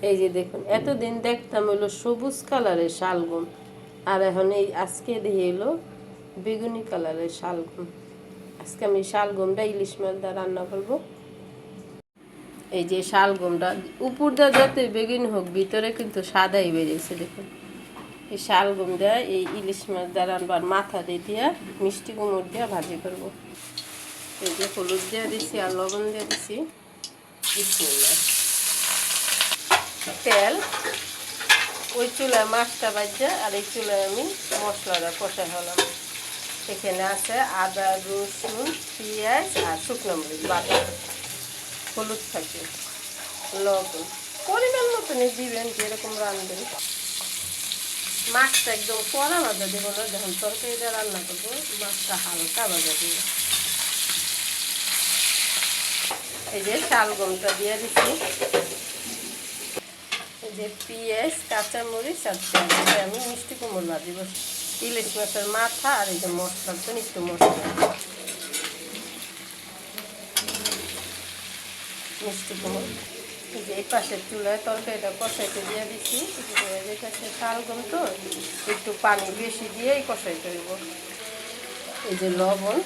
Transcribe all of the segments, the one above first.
এই যে দেখুন, এতদিন দেখতাম হলো সবুজ কালারের শালগম, আর এখন এই আজকে দেখে এলো বেগুনি কালারের শালগম। আজকে আমি শালগমটা ইলিশ মাছ দিয়ে রান্না করবো। এই যে শালগমটা উপরটা যতই বেগুনি হোক, ভিতরে কিন্তু সাদাই বেরিয়েছে। দেখুন, এই শালগমটা এই ইলিশ মাছ দিয়ে রান্নার মাথা দিয়ে মিষ্টি কুমড় দিয়ে ভাজি করবো। এই যে হলুদ দিয়ে দিছি আর লবণ দিয়ে দিছি। তেল ওই চুলায় মাছটা বাজছে, আর এই চুলায় আমি মশলাটা কষা হলাম। এখানে আছে আদা, রসুন, পেঁয়াজ আর শুকনো মরিচ বাটা, হলুদ থাকে, লবণ পরিমাণ মতনই দিবেন, যেরকম রাঁধবেন। মাছটা একদম কড়া ভাজা দেবো না, যখন তরকারিটা রান্না করবো মাছটা হালকা ভাজা দেবো। এই যে শালগমটা দিয়ে দিচ্ছি, এই যে পেঁয়াজ, কাঁচামরিচ আর তেল, আমি মিষ্টি কুমড় ভাজি বসি। ইলিশ মাছের মাথা আর এই যে মশলার জন্য একটু মশলা, মিষ্টি কুমড়। এই যে এই পাশের চুলায় তরকারিটা কষাইতে দিয়ে দিচ্ছি। এই পাশে শালগম তো একটু পানি বেশি দিয়েই কষাইতে হইব। এই যে লবণ,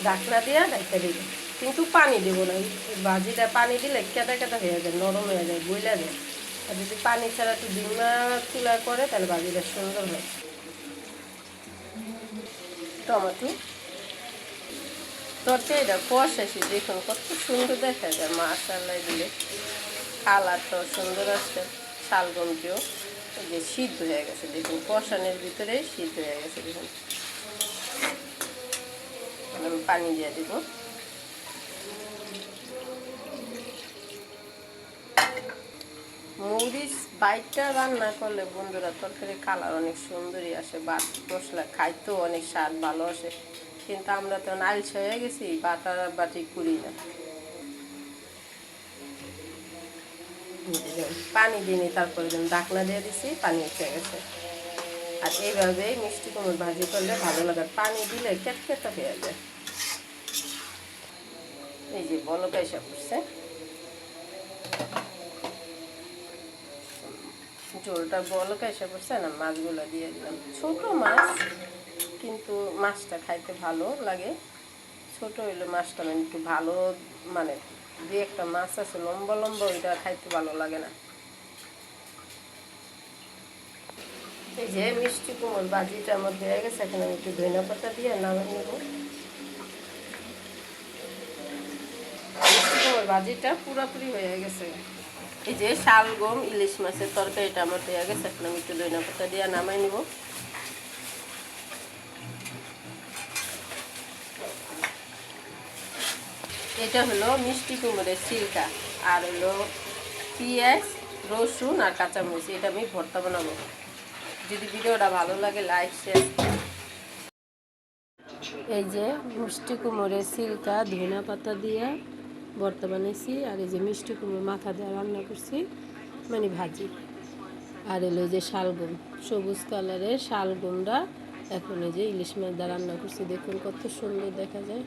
ঢাকনা দিয়ে ঢাকা দিব, কিন্তু পানি দেব না। ভাজিটা পানি দিলে কেদা কেদা হয়ে যায়, নরম হয়ে যায়, বইলা যায়। আর যদি পানি ছাড়া একটু ডিমা চুলায় করে তাহলে ভাজিটা সুন্দর হয়। টমেটো, তরকারিটা কষাইছি, দেখুন কত সুন্দর দেখা যায় মাশাআল্লাহ দিলে। কালারটা সুন্দর আসছে, শালগমটিও যে সিদ্ধ হয়ে গেছে। দেখুন কষানোর ভিতরে সিদ্ধ হয়ে গেছে। দেখুন আমি পানি দিয়ে দিব। মরিচ বাইটটা রান্না করলে বন্ধুরা তরকারির কালার অনেক সুন্দরই আসে, বাট মশলা খাইতেও অনেক স্বাদ ভালো আসে। কিন্তু আমরা তো আলসা হয়ে গেছি, বাটা বাটি করি না। পানি দিইনি, তারপরে ঢাকনা দিয়ে দিছি, পানি উঠে গেছে। আর এইভাবে মিষ্টি কুমড় ভাজি করলে ভালো লাগে, পানি দিলে কেটকেটা হয়ে যায়। এই যে বলক এসে পড়ছে, ঝোলটা বলক এসে পড়ছে না, মাছগুলো দিয়ে দিলাম। ছোট মাছ, কিন্তু মাছটা খাইতে ভালো লাগে। ছোট হইলে মাছটা মানে একটু ভালো, মানে যে একটা মাছ আছে লম্বা লম্বা, ওইটা খাইতে ভালো লাগে না। এই যে মিষ্টি কুমড় ভাজিটা আমার হয়ে গেছে, এখন আমি একটু ধনিয়া পাতা দিয়ে নামিয়ে নেব। মিষ্টি কুমড় ভাজিটা পুরোপুরি হয়ে গেছে। এই যে শালগম ইলিশ মাছের তরকারিটা আমার হয়ে গেছে, এখন আমি একটু ধনিয়া পাতা দিয়ে নামাই নেব। এটা হলো মিষ্টি কুমড়ের ছিলকা, আর হলো পেঁয়াজ, রসুন আর কাঁচামরিচ, এটা আমি ভর্তা বানাবো। যদি ভিডিওটা ভালো লাগে লাইক শেয়ার। এই যে মিষ্টি কুমড়ের ছিলকা ধনিয়া পাতা দিয়ে ভর্তা বানিয়েছি, আর এই যে মিষ্টি কুমড়ো মাথা দিয়ে রান্না করছি, মানে ভাজি। আর এলো যে শালগম, সবুজ কালারের শালগমটা এখন এই যে ইলিশ মাছ দিয়ে রান্না করছি। দেখুন কত সুন্দর দেখা যায়।